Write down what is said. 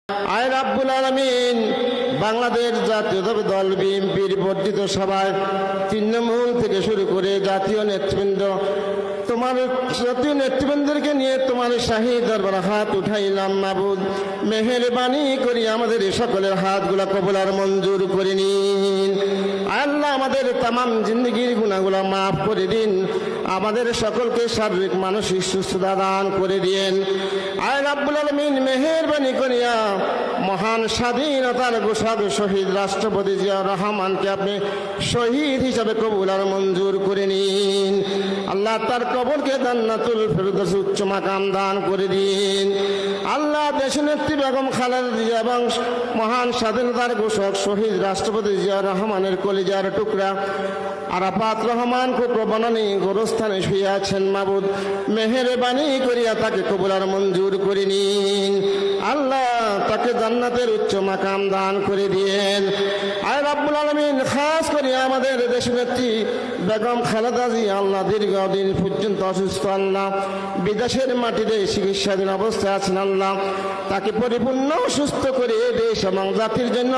আয় রাব্বুল আলামিন, বাংলাদেশ জাতীয় দল বিএনপির বর্ধিত সভায় তৃণমূল থেকে শুরু করে জাতীয় নেতৃবৃন্দ, তোমার জাতীয় নেতৃবৃন্দকে নিয়ে তোমার শাহী দরবার হাত উঠাইলাম। মাবুদ, মেহেরবানি করি আমাদের সকলের হাতগুলা কবুল আর মঞ্জুর করে নিন। আল্লাহ, আমাদের তামাম জিন্দগির গুনাহগুলা মাফ করে দিন। আমাদের সকলকে শারীরিক মানসিক সুস্থতা দান করে দিন। আয় রাব্বুল আলামিন, মেহেরবানি করিয়া মহান স্বাধীনতার ঘোষক শহীদ রাষ্ট্রপতি জিয়াউর রহমানকে আপনি শহীদ হিসাবে কবুল আর মঞ্জুর করে নিন। আল্লাহ, তার কবরকে জান্নাতুল ফেরদৌস উচ্চ মাকাম দান করে দিন। আল্লাহ, দেশনেত্রী বেগম খালেদা জিয়া এবং মহান স্বাধীনতার ঘোষক শহীদ রাষ্ট্রপতি জিয়াউর রহমানের কলিজার টুকরা আরাফাত রহমান বনানী গোরস্থানে শুয়ে আছেন। মাবুদ, মেহেরবানি করিয়া তাকে কবুল আর মঞ্জুর করে নিন। আল্লাহ, তাকে জান্নাতের উচ্চ মাকাম দান করে দিয়েন। আয় রাব্বুল আলামিন, খাস করে আমাদের দেশনেত্রী বেগম খালেদা জিয়া আল্লাহ দীর্ঘদিন পর্যন্ত অসুস্থ, আল্লাহ বিদেশের মাটিতে চিকিৎসাধীন অবস্থায় আছেন। আল্লাহ, তাকে পরিপূর্ণ সুস্থ করে দেশ এবং জাতির জন্য